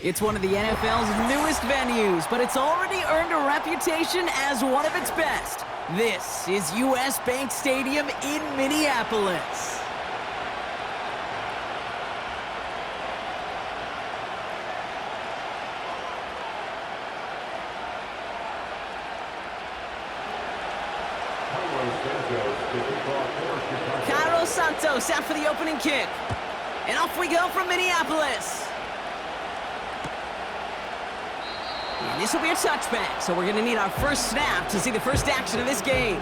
It's one of the NFL's newest venues, but it's already earned a reputation as one of its best. This is US Bank Stadium in Minneapolis. Santos out for the opening kick. And off we go from Minneapolis. And this will be a touchback, so we're going to need our first snap to see the first action of this game.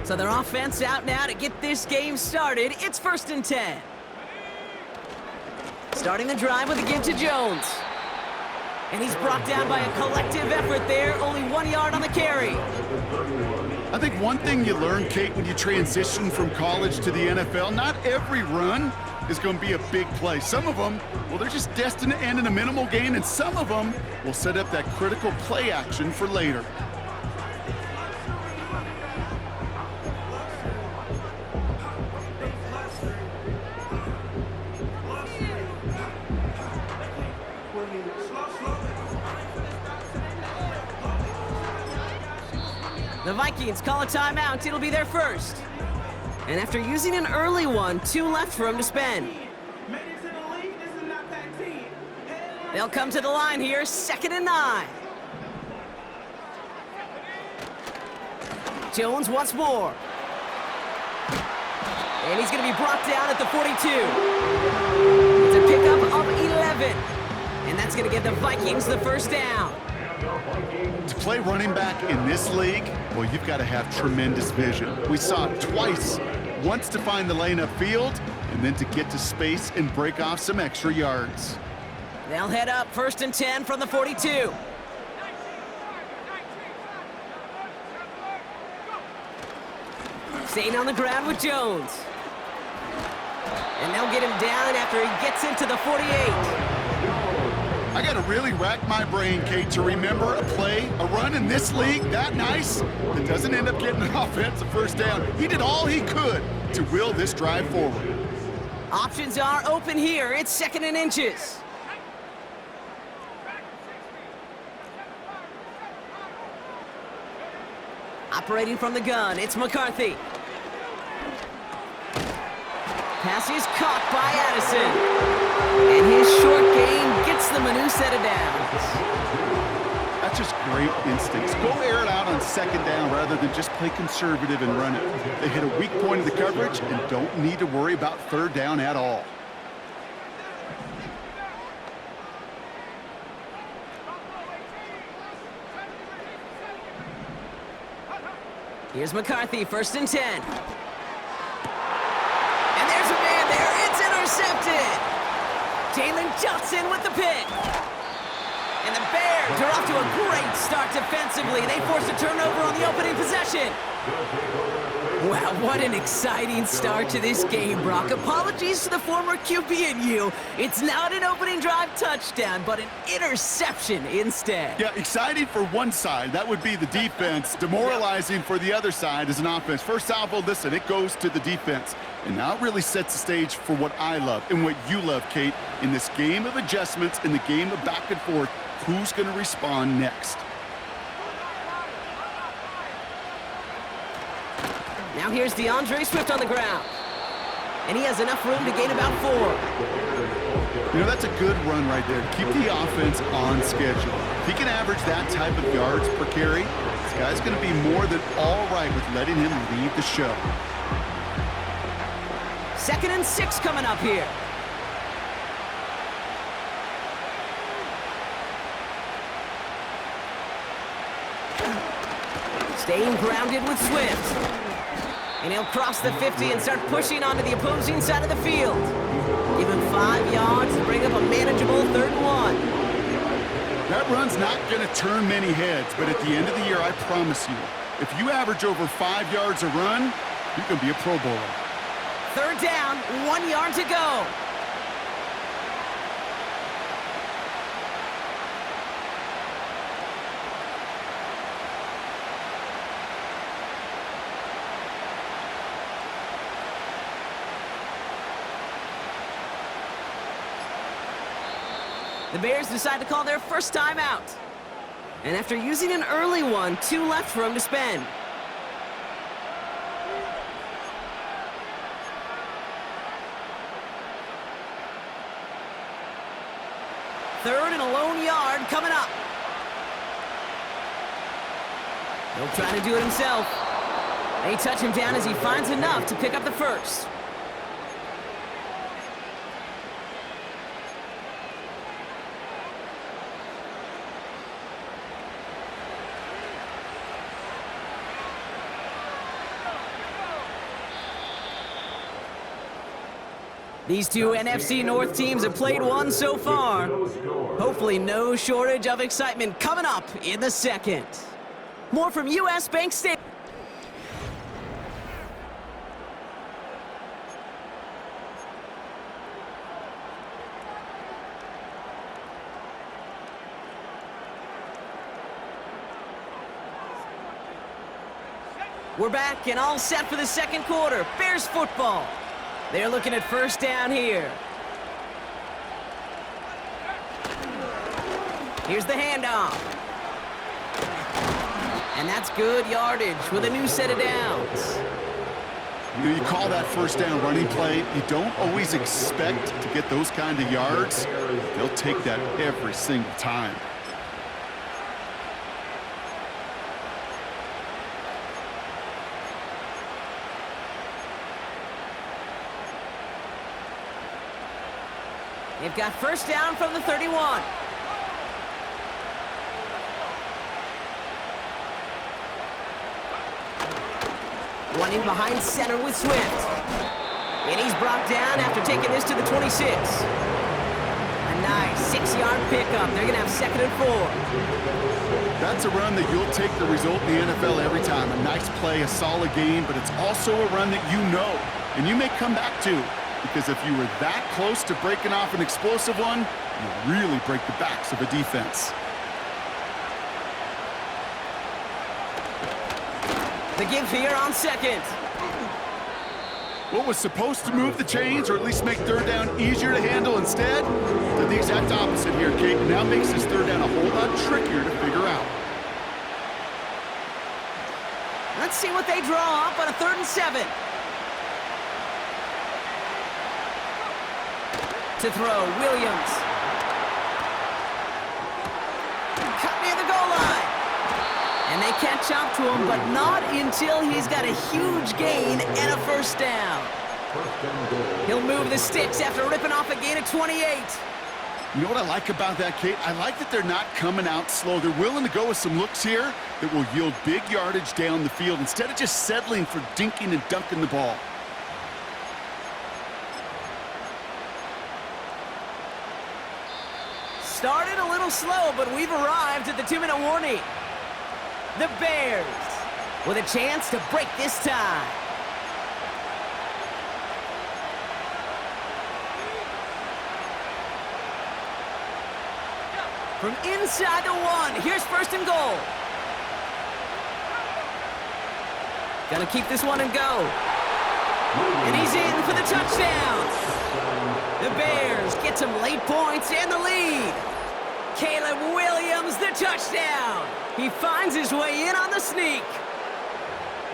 So their offense out now to get this game started. It's 1st and 10. Starting the drive with a give to Jones. And he's brought down by a collective effort there. Only 1 yard on the carry. I think one thing you learn, Kate, when you transition from college to the NFL, not every run is going to be a big play. Some of them, well, they're just destined to end in a minimal gain, and some of them will set up that critical play action for later. The Vikings call a timeout. It'll be their first. And after using an early one, 2 left for him to spend. They'll come to the line here, 2nd and 9. Jones once more. And he's going to be brought down at the 42. It's a pickup of 11. And that's going to give the Vikings the first down. To play running back in this league, well, you've got to have tremendous vision. We saw it twice, once to find the lane upfield, and then to get to space and break off some extra yards. They'll head up 1st and 10 from the 42. Staying on the ground with Jones. And they'll get him down after he gets into the 48. I got to really rack my brain, Kate, to remember a play, a run in this league that nice that doesn't end up getting an offensive first down. He did all he could to will this drive forward. Options are open here. It's 2nd and inches. Operating from the gun, it's McCarthy. Pass is caught by Addison. And his short game gets them a new set of downs. That's just great instincts. Go air it out on 2nd down rather than just play conservative and run it. They hit a weak point of the coverage and don't need to worry about 3rd down at all. Here's McCarthy, 1st and 10. And there's a man there. It's intercepted. Jalen Johnson with the pick. And the Bears are off to a great start defensively. They force a turnover on the opening possession. Wow, what an exciting start to this game, Brock. Apologies to the former QB and you. It's not an opening drive touchdown, but an interception instead. Yeah, exciting for one side. That would be the defense. Demoralizing for the other side as an offense. First salvo, listen, it goes to the defense. And now it really sets the stage for what I love and what you love, Kate, in this game of adjustments, in the game of back and forth. Who's going to respond next? Now here's DeAndre Swift on the ground. And he has enough room to gain about 4. You know, that's a good run right there. Keep the offense on schedule. If he can average that type of yards per carry, this guy's going to be more than all right with letting him lead the show. 2nd and 6 coming up here. Staying grounded with Swift. And he'll cross the 50 and start pushing onto the opposing side of the field. Give him 5 yards to bring up a manageable 3rd and 1. That run's not going to turn many heads, but at the end of the year, I promise you, if you average over 5 yards a run, you can be a Pro Bowler. 3rd down, 1 yard to go. The Bears decide to call their first time out. And after using an early one, 2 left for him to spend. Third and a lone yard coming up. He'll try to do it himself. They touch him down as he finds enough to pick up the first. These two NFC North teams have played one so far. Hopefully no shortage of excitement coming up in the second. More from U.S. Bank Stadium. We're back and all set for the second quarter. Bears football. They're looking at first down here. Here's the handoff. And that's good yardage with a new set of downs. You call that first down running play. You don't always expect to get those kind of yards. They'll take that every single time. They've got first down from the 31. Running behind center with Swift. And he's brought down after taking this to the 26. A nice 6-yard pickup. They're going to have second and 4. That's a run that you'll take the result in the NFL every time. A nice play, a solid game, but it's also a run that you know and you may come back to. Because if you were that close to breaking off an explosive one, you really break the backs of a defense. The give here on second. What was supposed to move the chains or at least make third down easier to handle instead did the exact opposite here, Kate. Now makes this third down a whole lot trickier to figure out. Let's see what they draw up on a 3rd and 7. To throw, Williams. Cut near the goal line. And they catch up to him, but not until he's got a huge gain and a first down. He'll move the sticks after ripping off a gain of 28. You know what I like about that, Kate? I like that they're not coming out slow. They're willing to go with some looks here that will yield big yardage down the field instead of just settling for dinking and dunking the ball. Started a little slow, but we've arrived at the 2-minute warning. The Bears with a chance to break this tie. From inside the 1, here's first and goal. Gonna keep this one and go. And he's in for the touchdown. The Bears get some late points and the lead. Caleb Williams, the touchdown. He finds his way in on the sneak.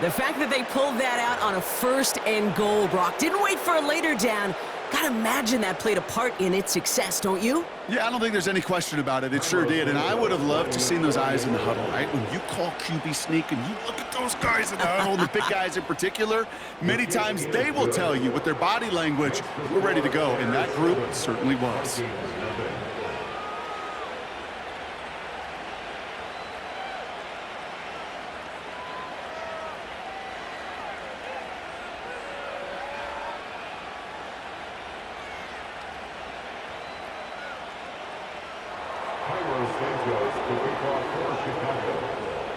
The fact that they pulled that out on a 1st and goal, Brock, didn't wait for a later down. Gotta imagine that played a part in its success, don't you? Yeah, I don't think there's any question about it. It sure did. And I would have loved to seen those eyes in the huddle, right? When you call QB sneak and you look at those guys in the huddle, the big guys in particular, many times they will tell you with their body language, we're ready to go. And that group certainly was.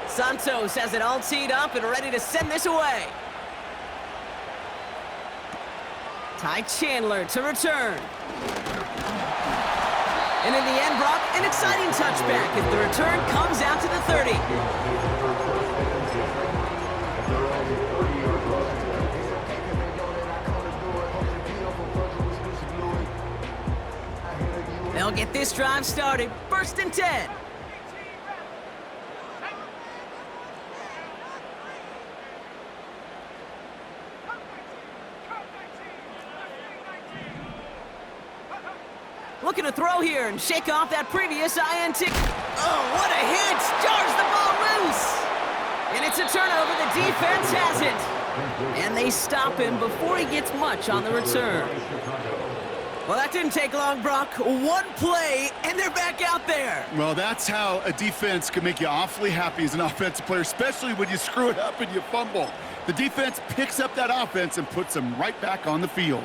Santos has it all teed up and ready to send this away. Ty Chandler to return. And in the end, Brock, an exciting touchback as the return comes out to the 30. They'll get this drive started. 1st and 10. Looking to throw here and shake off that previous INT. Oh, what a hit! Jars the ball loose! And it's a turnover. The defense has it. And they stop him before he gets much on the return. Well, that didn't take long, Brock. One play, and they're back out there. Well, that's how a defense can make you awfully happy as an offensive player, especially when you screw it up and you fumble. The defense picks up that offense and puts them right back on the field.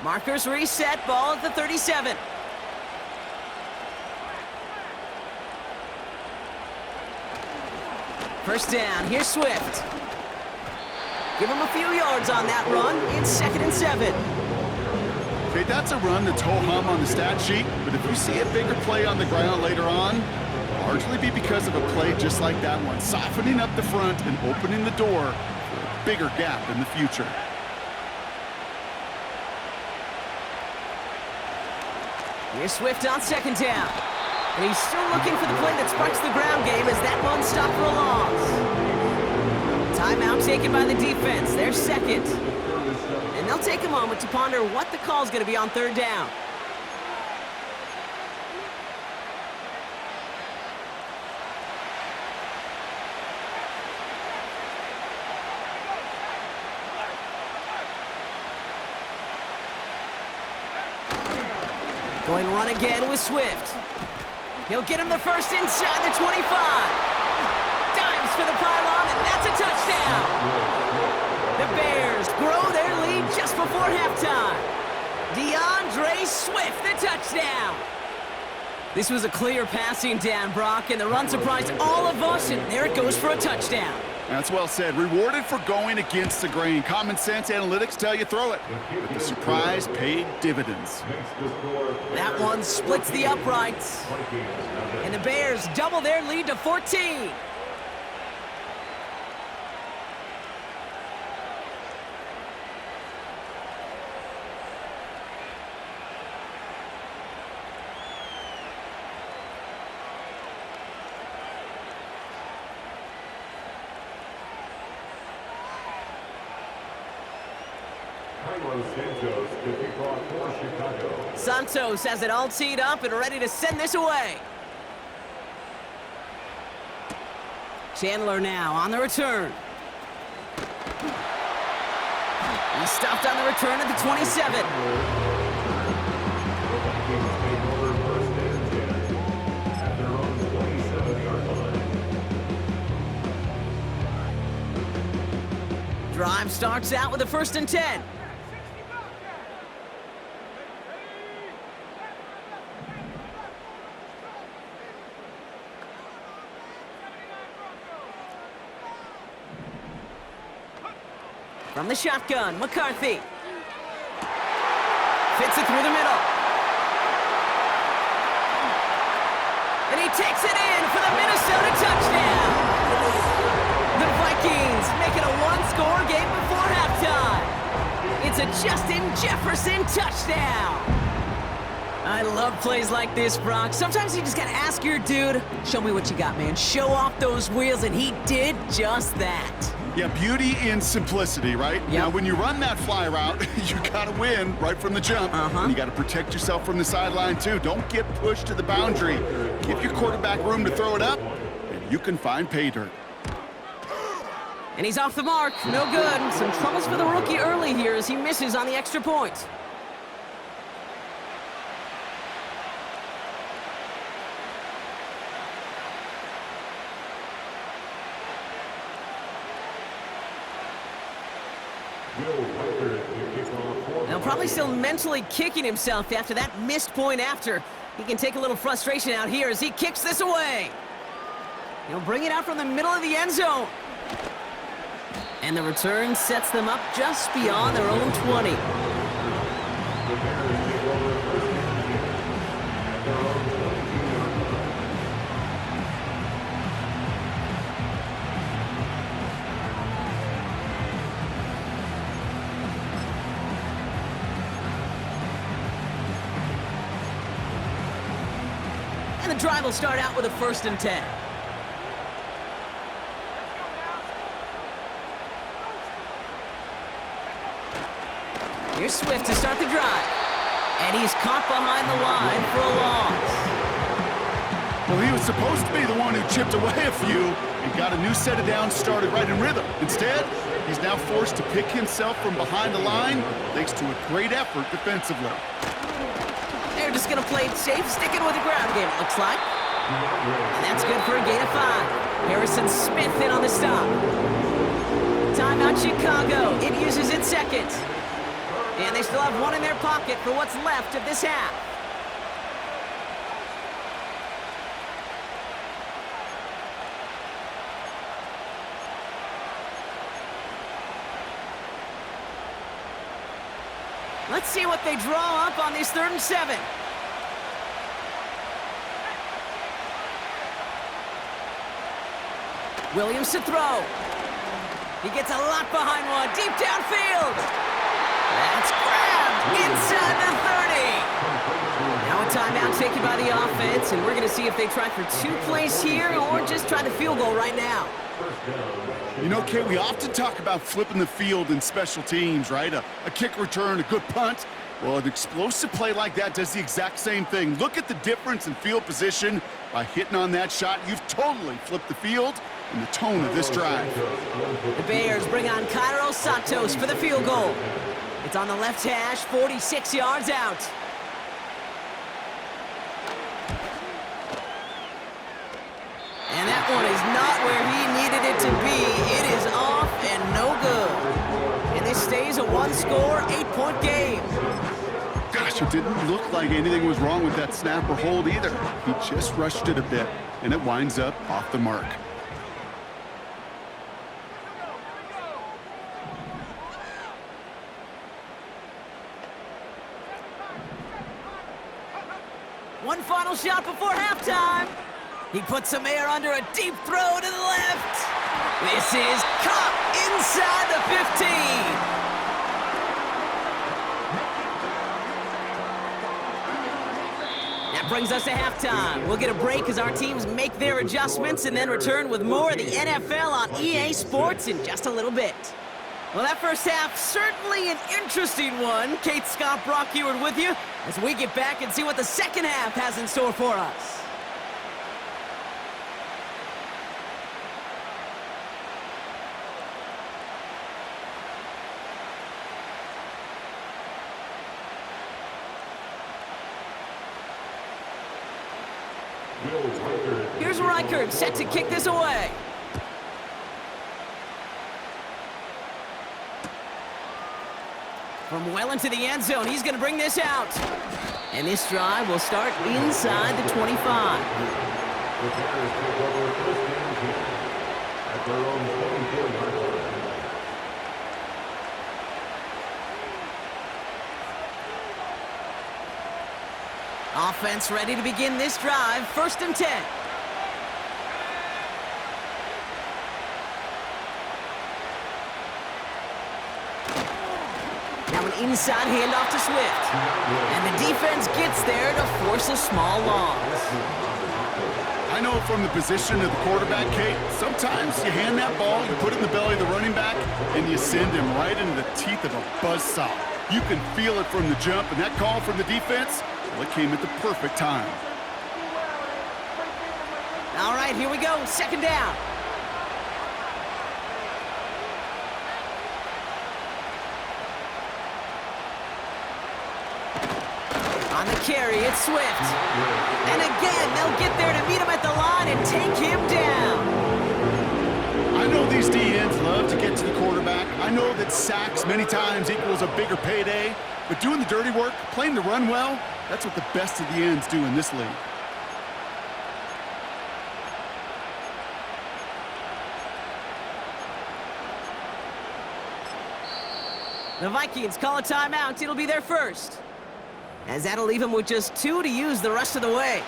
Markers reset, ball at the 37. First down, here's Swift. Give him a few yards on that run. It's 2nd and 7. Okay, that's a run that's ho-hum on the stat sheet, but if you see a bigger play on the ground later on, largely be because of a play just like that one, softening up the front and opening the door for a bigger gap in the future. Here's Swift on 2nd down. And he's still looking for the play that sparks the ground game as that one stopped for a loss. Timeout taken by the defense. They're 2nd. And they'll take a moment to ponder what the call's going to be on 3rd down. Going run again with Swift. He'll get him the first inside the 25. Dives for the pylon, and that's a touchdown. The Bears grow their lead just before halftime. DeAndre Swift, the touchdown. This was a clear passing down, Brock, and the run surprised all of us, and there it goes for a touchdown. That's well said. Rewarded for going against the grain. Common sense analytics tell you throw it. But the surprise paid dividends. That one splits the uprights. And the Bears double their lead to 14. Santos has it all teed up and ready to send this away. Chandler now on the return. He stopped on the return at the 27. Drive starts out with a 1st and 10. From the shotgun, McCarthy. Fits it through the middle. And he takes it in for the Minnesota touchdown. The Vikings make it a one-score game before halftime. It's a Justin Jefferson touchdown. I love plays like this, Brock. Sometimes you just gotta ask your dude, show me what you got, man. Show off those wheels, and he did just that. Yeah, beauty in simplicity, right? Yep. Now, when you run that fly route, you got to win right from the jump. And you got to protect yourself from the sideline, too. Don't get pushed to the boundary. Give your quarterback room to throw it up, and you can find pay dirt. And he's off the mark. No good. Some troubles for the rookie early here as he misses on the extra point. Now probably still mentally kicking himself after that missed point after. He can take a little frustration out here as he kicks this away. He'll bring it out from the middle of the end zone. And the return sets them up just beyond their own 20. And the drive will start out with a 1st and 10. Here's Swift to start the drive. And he's caught behind the line for a loss. Well, he was supposed to be the one who chipped away a few and got a new set of downs started right in rhythm. Instead, he's now forced to pick himself from behind the line thanks to a great effort defensively. They're just going to play it safe, sticking with the ground game, it looks like. And that's good for a gain of 5. Harrison Smith in on the stop. Timeout Chicago. It uses its 2nd. And they still have 1 in their pocket for what's left of this half. Let's see what they draw up on this 3rd and 7. Williams to throw. He gets a lot behind one, deep downfield. That's grabbed inside the 30. Now a timeout taken by the offense, and we're going to see if they try for 2 plays here or just try the field goal right now. You know, Kate, we often talk about flipping the field in special teams, right? A kick return, a good punt. Well, an explosive play like that does the exact same thing. Look at the difference in field position. By hitting on that shot, you've totally flipped the field and the tone of this drive. The Bears bring on Cairo Santos for the field goal. It's on the left hash, 46 yards out. And that one is not where he needed it to be. It is off and no good. And this stays a 1-score, 8-point game. Gosh, it didn't look like anything was wrong with that snap or hold either. He just rushed it a bit, and it winds up off the mark. One final shot before halftime. He puts some air under a deep throw to the left. This is caught inside the 15. That brings us to halftime. We'll get a break as our teams make their adjustments and then return with more of the NFL on EA Sports in just a little bit. Well, that first half, certainly an interesting one. Kate, Scott, Brock Eward with you as we get back and see what the second half has in store for us. Here's Reichert set to kick this away. From well into the end zone, he's going to bring this out. And this drive will start inside the 25. Offense ready to begin this drive, 1st and 10. Now an inside handoff to Swift. And the defense gets there to force a small loss. I know from the position of the quarterback, Kate, sometimes you hand that ball, you put it in the belly of the running back, and you send him right into the teeth of a buzzsaw. You can feel it from the jump, and that call from the defense, well, it came at the perfect time. All right, here we go, 2nd down. On the carry, it's Swift. And again, they'll get there to meet him at the line and take him down. I know these D-ends love to get to the quarterback. I know that sacks many times equals a bigger payday. But doing the dirty work, playing the run well, that's what the best of the ends do in this league. The Vikings call a timeout. It'll be their first, as that'll leave them with just 2 to use the rest of the way.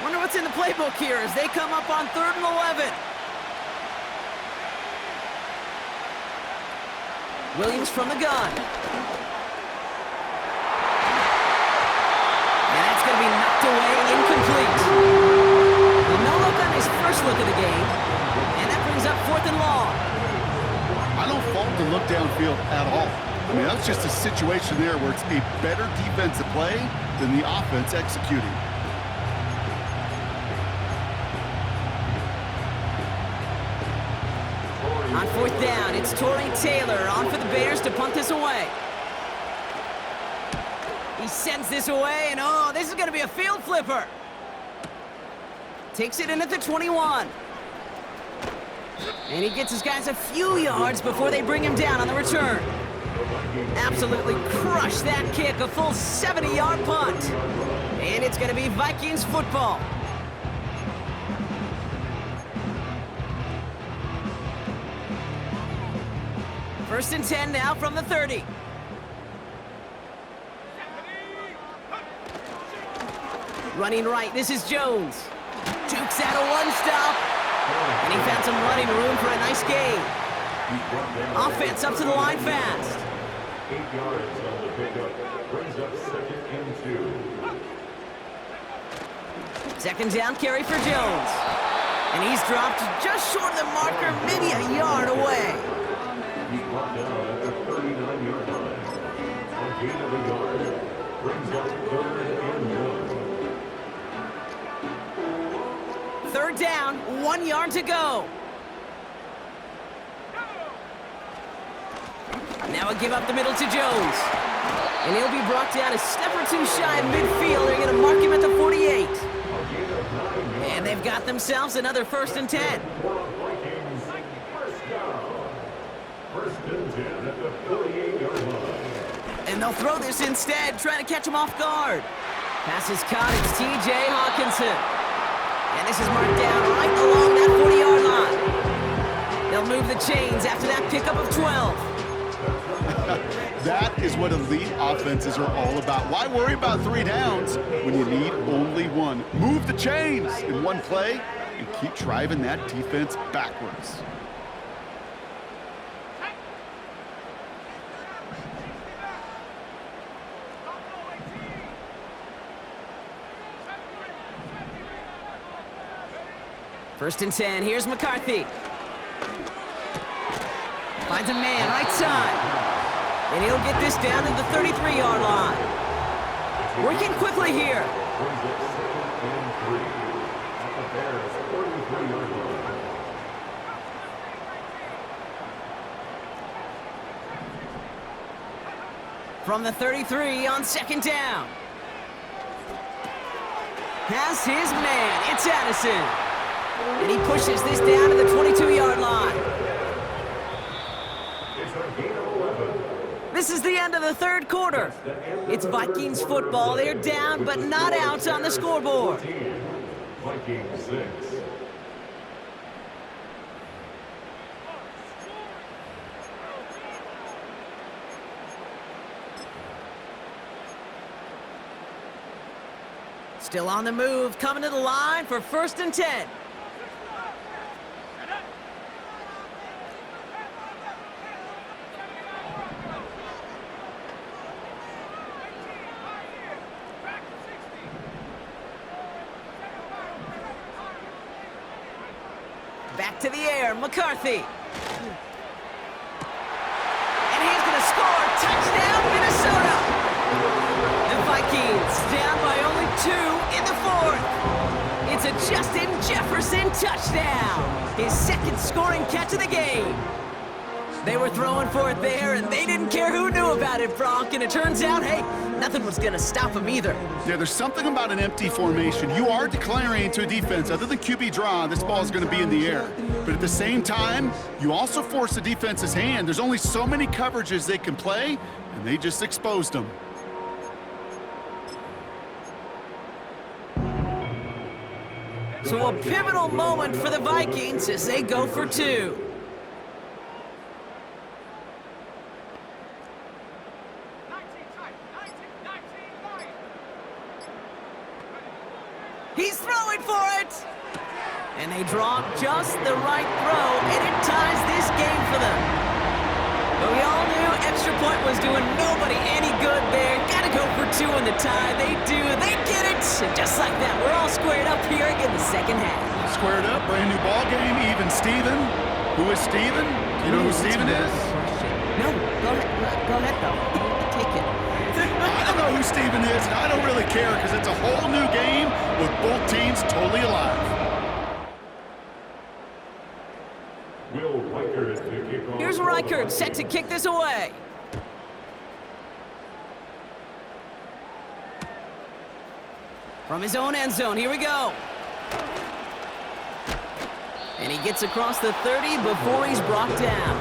Wonder what's in the playbook here as they come up on 3rd and 11. Williams from the gun. And that's going to be knocked away, incomplete. Well, no look on his first look of the game. And that brings up 4th and long. I don't fault the look downfield at all. I mean, that's just a situation there where it's a better defensive play than the offense executing. On 4th down, it's Torrey Taylor on for the Bears to punt this away. He sends this away, and oh, this is going to be a field flipper. Takes it in at the 21. And he gets his guys a few yards before they bring him down on the return. Absolutely crushed that kick, a full 70-yard punt. And it's going to be Vikings football. First and 10 now from the 30. Running right, this is Jones. Jukes out a one-stop. And he found some running room for a nice gain. Offense up to the line fast. 8 yards on the pickup. Brings up 2nd and 2. Second down carry for Jones. And he's dropped just short of the marker, maybe a yard away. He's brought down at the 39-yard line. A gain of a yard. Brings up 3rd and 1. 3rd down, 1 yard to go. Now a give up the middle to Jones. And he'll be brought down a step or two shy of midfield. They're going to mark him at the 48. And they've got themselves another 1st and 10. Vikings, first down. 1st and 10 at the 48-yard line. And they'll throw this instead, trying to catch him off guard. Pass is caught, it's T.J. Hawkinson. And this is marked down right along that 40-yard line. They'll move the chains after that pickup of 12. That is what elite offenses are all about. Why worry about 3 downs when you need only 1? Move the chains in one play and keep driving that defense backwards. First and 10, here's McCarthy. Finds a man, right side. And he'll get this down to the 33-yard line. Working quickly here. Brings up 2nd and 3 at the Bears' 43-yard line. From the 33 on 2nd down. Has his man, it's Addison. And he pushes this down to the 22-yard line. It's a gain of 11. This is the end of the 3rd quarter. It's Vikings football. They're down, but not out on the scoreboard. Vikings 6. Still on the move, coming to the line for 1st and 10. Back to the air, McCarthy. And he's going to score. Touchdown, Minnesota. The Vikings down by only 2 in the 4th. It's a Justin Jefferson touchdown. His 2nd scoring catch of the game. They were throwing for it there, and they didn't care who knew about it, Bronk. And it turns out, hey, nothing was going to stop him either. Yeah, there's something about an empty formation. You are declaring to a defense, other than QB draw, this ball is going to be in the air. But at the same time, you also force the defense's hand. There's only so many coverages they can play, and they just exposed them. So a pivotal moment for the Vikings as they go for 2. He's throwing for it! And they draw just the right throw, and it ties this game for them. But we all knew extra point was doing nobody any good there. Gotta go for two in the tie. They do. They get it! And just like that, we're all squared up here in the second half. Squared up, brand new ball game, even Steven. Who is Steven? You know who Steven is? No, go ahead though. Take it. I don't know who Steven is, and I don't really care because it's a whole new game with both teams totally alive. Will Reichert to kick off. Here's Reichert set to kick this away. From his own end zone, here we go. And he gets across the 30 before he's brought down.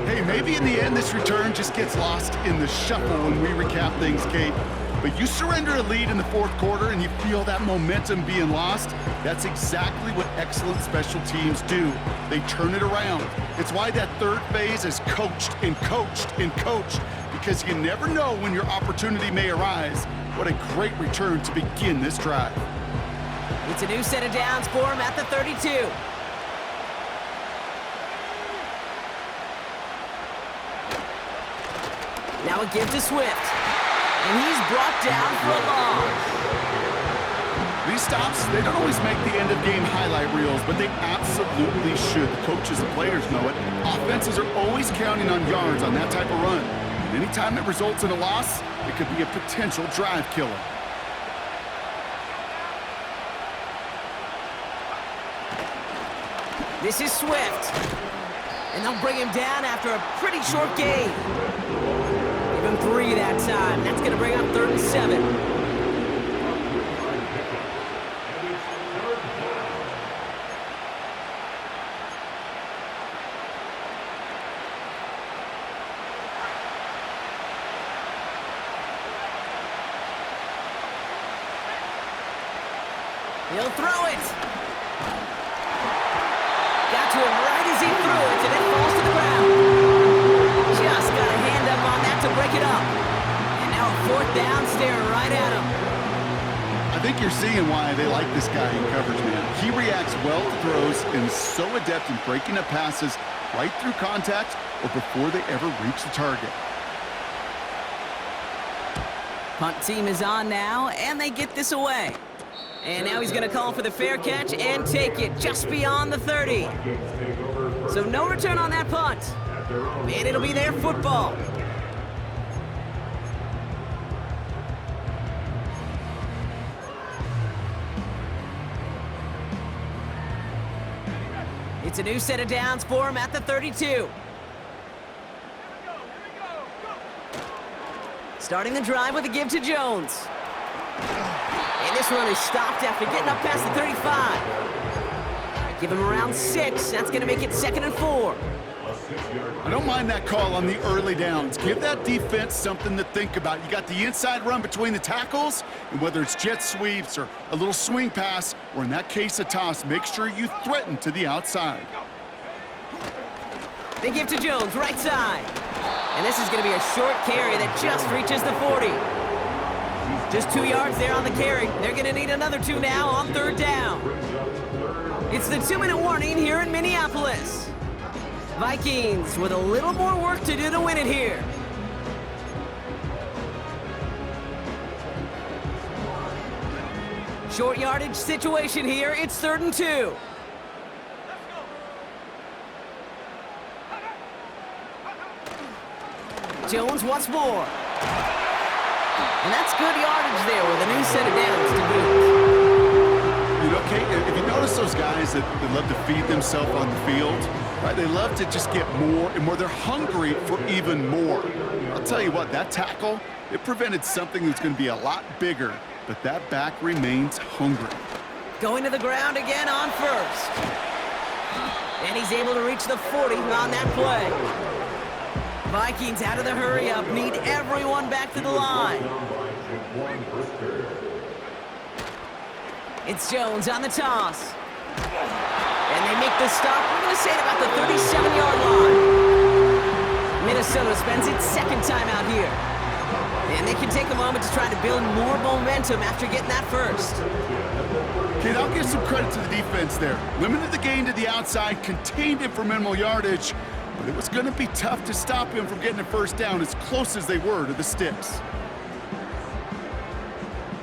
Hey, maybe in the end this return just gets lost in the shuffle when we recap things, Kate. But you surrender a lead in the fourth quarter and you feel that momentum being lost. That's exactly what excellent special teams do. They turn it around. It's why that third phase is coached and coached and coached, because you never know when your opportunity may arise. What a great return to begin this drive. It's a new set of downs for him at the 32. Now a give to Swift. And he's brought down for a loss. These stops, they don't always make the end-of-game highlight reels, but they absolutely should. The coaches and players know it. Offenses are always counting on yards on that type of run. And anytime it results in a loss, it could be a potential drive killer. This is Swift. And they'll bring him down after a pretty short gain. Give him 3 that time. That's going to bring up 3rd and 7. He'll throw it. Got to him right as he threw it, and it falls to the ground. Just got a hand up on that to break it up. And now a 4th down, staring right at him. I think you're seeing why they like this guy in coverage, man. He reacts well to throws and is so adept in breaking up passes right through contact or before they ever reach the target. Punt team is on now, and they get this away. And now he's going to call for the fair catch and take it just beyond the 30. So no return on that punt. And it'll be their football. It's a new set of downs for him at the 32. Starting the drive with a give to Jones. And this one is stopped after getting up past the 35. Give him around 6. That's going to make it 2nd and 4. I don't mind that call on the early downs. Give that defense something to think about. You got the inside run between the tackles, and whether it's jet sweeps or a little swing pass, or in that case a toss, make sure you threaten to the outside. They give to Jones, right side. And this is going to be a short carry that just reaches the 40. Just 2 yards there on the carry. They're going to need another 2 now on 3rd down. It's the 2-minute warning here in Minneapolis. Vikings with a little more work to do to win it here. Short yardage situation here. It's 3rd and 2. Jones once more. And that's good yardage there with a new set of downs to boot. You know, Kate, if you notice those guys that love to feed themselves on the field, right? They love to just get more and more. They're hungry for even more. I'll tell you what, that tackle, it prevented something that's going to be a lot bigger, but that back remains hungry. Going to the ground again on 1st. And he's able to reach the 40 on that play. Vikings out of the hurry-up, need everyone back to the line. It's Jones on the toss. And they make the stop, we're going to say it about the 37-yard line. Minnesota spends its 2nd time out here. And they can take a moment to try to build more momentum after getting that first. Kid, I'll give some credit to the defense there. Limited the gain to the outside, contained him for minimal yardage, but it was going to be tough to stop him from getting a first down as close as they were to the sticks.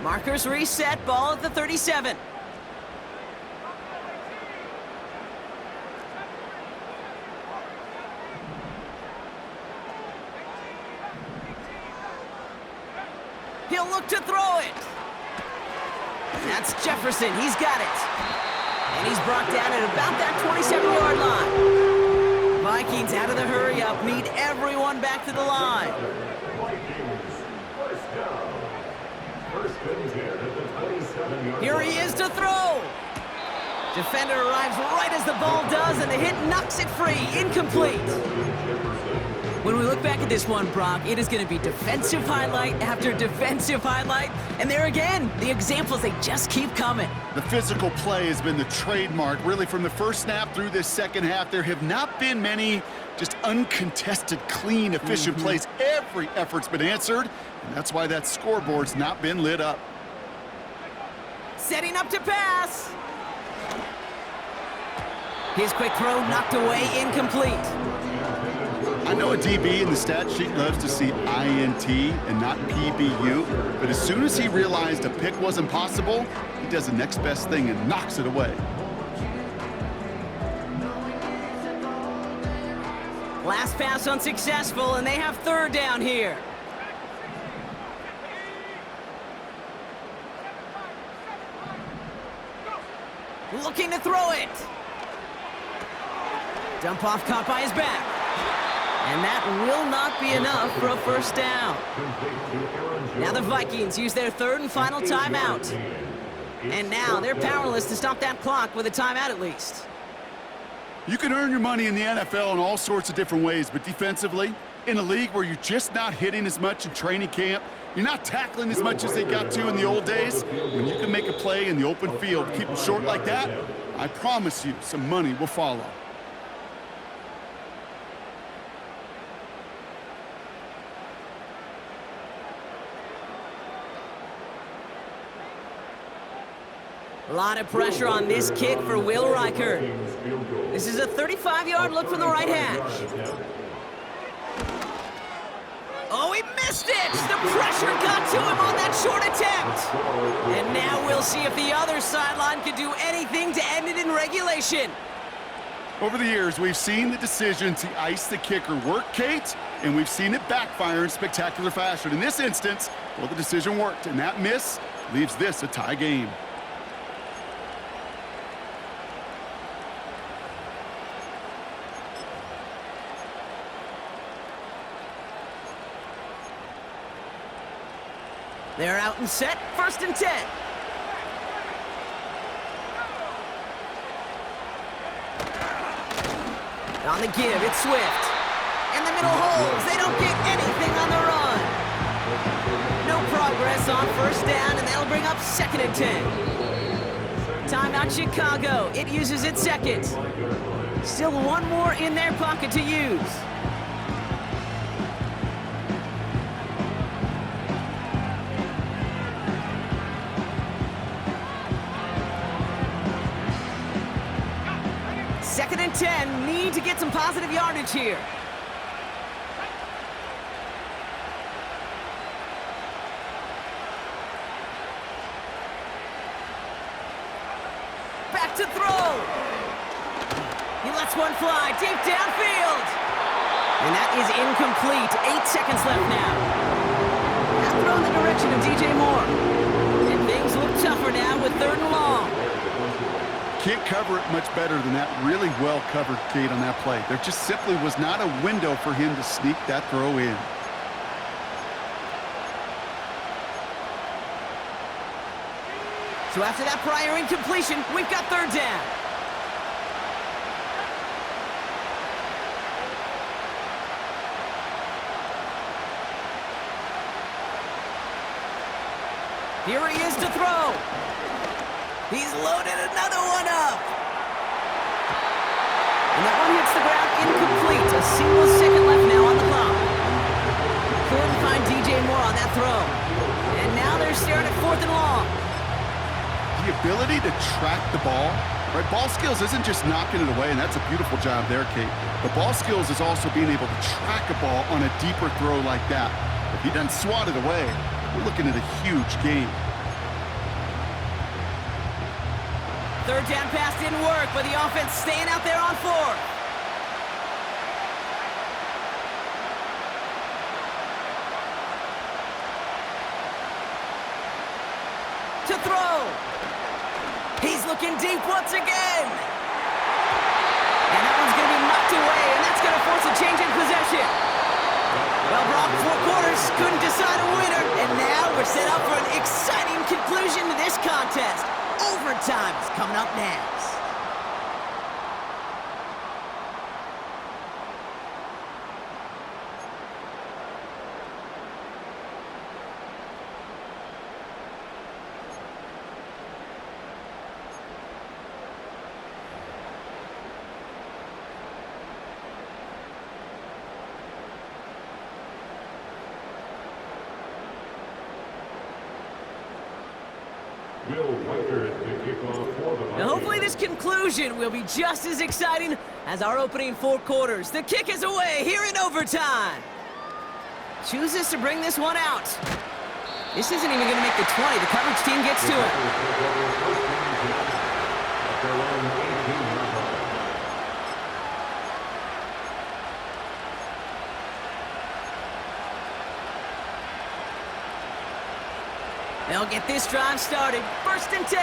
Markers reset, ball at the 37. He'll look to throw it. That's Jefferson. He's got it. And he's brought down at about that 27-yard line. Vikings out of the hurry-up need everyone back to the line. Here he is to throw. Defender arrives right as the ball does, and the hit knocks it free. Incomplete. When we look back at this one, Brock, it is going to be defensive highlight after defensive highlight. And there again, the examples, they just keep coming. The physical play has been the trademark. Really, from the first snap through this second half, there have not been many just uncontested, clean, efficient plays. Every effort's been answered, and that's why that scoreboard's not been lit up. Setting up to pass. His quick throw knocked away, incomplete. I know a DB in the stat sheet loves to see INT and not PBU, but as soon as he realized a pick wasn't possible, he does the next best thing and knocks it away. Last pass unsuccessful, and they have third down here. Looking to throw it. Dump off caught by his back. And that will not be enough for a first down. Now the Vikings use their third and final timeout. And now they're powerless to stop that clock with a timeout at least. You can earn your money in the NFL in all sorts of different ways, but defensively, in a league where you're just not hitting as much in training camp, you're not tackling as much as they got to in the old days, when you can make a play in the open field, keep them short like that, I promise you some money will follow. A lot of pressure on this kick for Will Riker. This is a 35-yard look from the right hash. Oh, he missed it! The pressure got to him on that short attempt. And now we'll see if the other sideline can do anything to end it in regulation. Over the years, we've seen the decision to ice the kicker work, Kate, and we've seen it backfire in spectacular fashion. In this instance, well, the decision worked, and that miss leaves this a tie game. They're out and set, 1st and 10. On the give, it's Swift. In the middle holes, they don't get anything on the run. No progress on 1st down, and that'll bring up 2nd and 10. Timeout Chicago, it uses its second. Still one more in their pocket to use. Second and 10, need to get some positive yardage here. Back to throw. He lets one fly deep downfield. And that is incomplete. 8 seconds left now. Now throw in the direction of DJ Moore. And things look tougher now with 3rd and long. Can't cover it much better than that. Really well covered, Kate, on that play. There just simply was not a window for him to sneak that throw in. So after that prior incompletion, we've got 3rd down. Here he is to throw. He's loaded another one up. And that one hits the ground incomplete. A single second left now on the clock. Couldn't find DJ Moore to track the ball. Right? Ball skills isn't just knocking it away, and that's a beautiful job there, Kate. But ball skills is also being able to track a ball on a deeper throw like that. If he doesn't swat it away, we're looking at a huge game. Third down pass didn't work, but the offense staying out there on fourth. To throw. He's looking deep once again. And that one's going to be knocked away, and that's going to force a change in possession. Well, Brock, 4 quarters couldn't decide a winner, and now we're set up for an exciting conclusion to this contest. Overtime is coming up next. Now hopefully this conclusion will be just as exciting as our opening 4 quarters. The kick is away here in overtime. Chooses to bring this one out. This isn't even going to make the 20. The coverage team gets to it. They'll get this drive started. 1st and 10.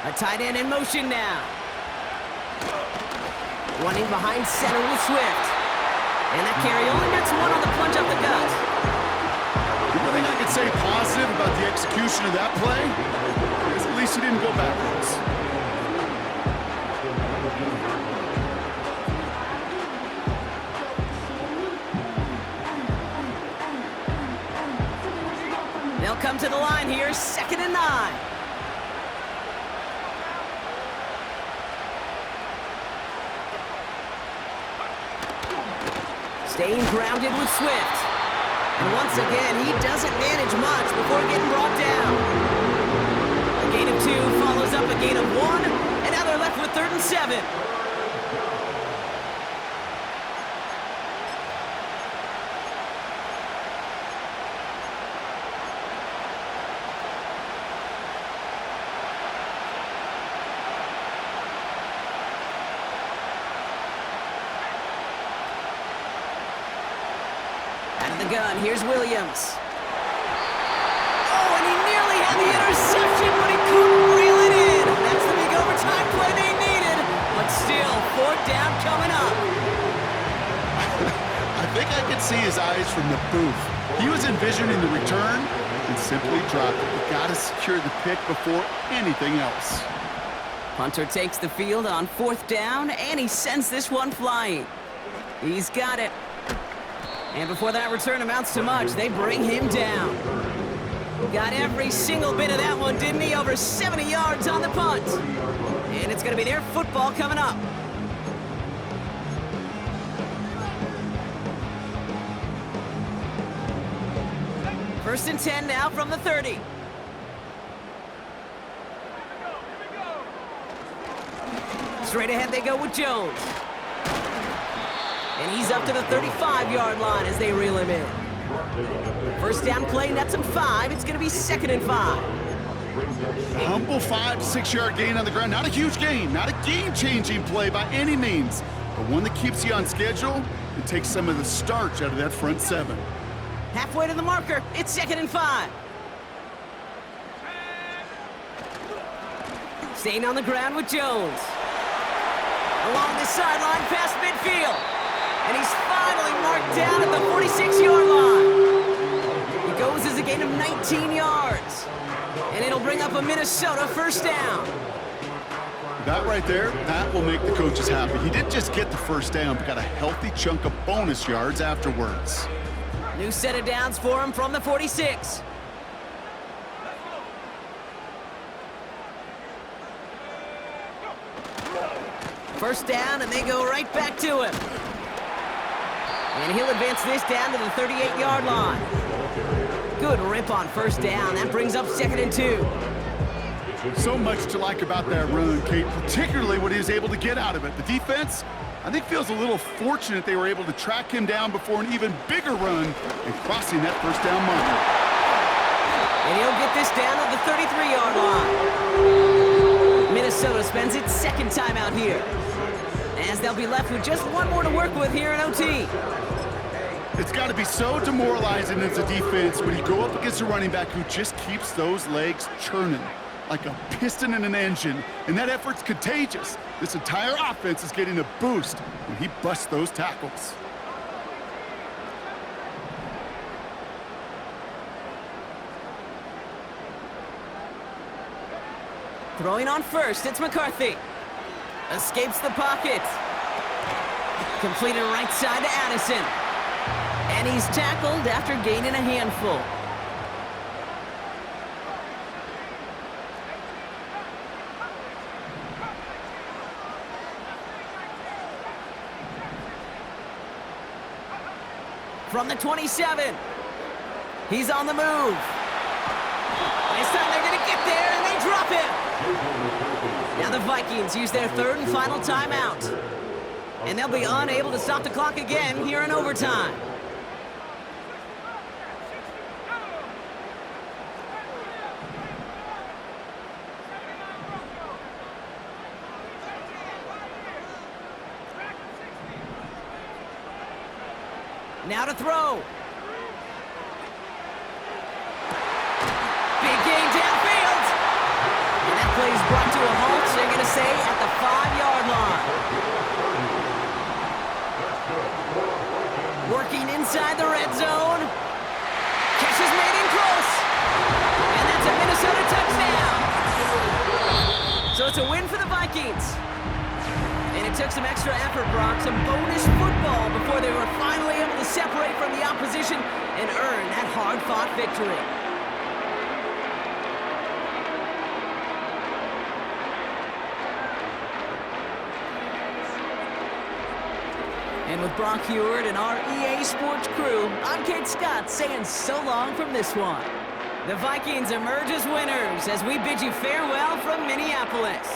A tight end in motion now. Running behind center with Swift. And that carry only gets 1 on the plunge up the gut. The only thing I can say positive about the execution of that play is at least he didn't go backwards. They'll come to the line here, 2nd and 9. Staying grounded with Swift. And once again, he doesn't manage much before getting brought down. A gain of 2 follows up a gain of 1, and now they're left with 3rd and 7. Gun. Here's Williams. Oh, and he nearly had the interception, but he couldn't reel it in. That's the big overtime play they needed. But still, 4th down coming up. I think I could see his eyes from the booth. He was envisioning the return and simply dropped it. You got to secure the pick before anything else. Hunter takes the field on 4th down, and he sends this one flying. He's got it. And before that return amounts to much, they bring him down. Got every single bit of that one, didn't he? Over 70 yards on the punt. And it's going to be their football coming up. First and 10 now from the 30. Straight ahead they go with Jones. And he's up to the 35-yard line as they reel him in. First down play, nets him 5. It's going to be 2nd and 5. Humble 5-6-yard gain on the ground. Not a huge gain, not a game-changing play by any means, but one that keeps you on schedule and takes some of the starch out of that front 7. Halfway to the marker, it's 2nd and 5. Staying on the ground with Jones. Along the sideline, past midfield. And he's finally marked down at the 46-yard line. He goes as a gain of 19 yards. And it'll bring up a Minnesota 1st down. That right there, that will make the coaches happy. He didn't just get the 1st down, but got a healthy chunk of bonus yards afterwards. New set of downs for him from the 46. First down, and they go right back to him. And he'll advance this down to the 38-yard line. Good rip on first down. That brings up 2nd and 2. So much to like about that run, Kate, particularly what he was able to get out of it. The defense, I think, feels a little fortunate they were able to track him down before an even bigger run and crossing that first down marker. And he'll get this down at the 33-yard line. Minnesota spends its 2nd timeout here, as they'll be left with just one more to work with here in OT. It's got to be so demoralizing as a defense when you go up against a running back who just keeps those legs churning like a piston in an engine, and that effort's contagious. This entire offense is getting a boost when he busts those tackles. Throwing on first, it's McCarthy. Escapes the pocket. Completed right side to Addison. And he's tackled after gaining a handful. From the 27. He's on the move. This time they're going to get there, and they drop him. Now the Vikings use their 3rd and final timeout. And they'll be unable to stop the clock again here in overtime. Now to throw. Big gain downfield. And that play is brought to a halt, they're going to say, at the 5-yard line. Working inside the red zone. Catch is made in close. And that's a Minnesota touchdown. So it's a win for the Vikings. And it took some extra effort, Brock, some bonus football before they were finally able to separate from the opposition and earn that hard-fought victory. And with Brock Heward and our EA Sports crew, I'm Kate Scott saying so long from this one. The Vikings emerge as winners as we bid you farewell from Minneapolis.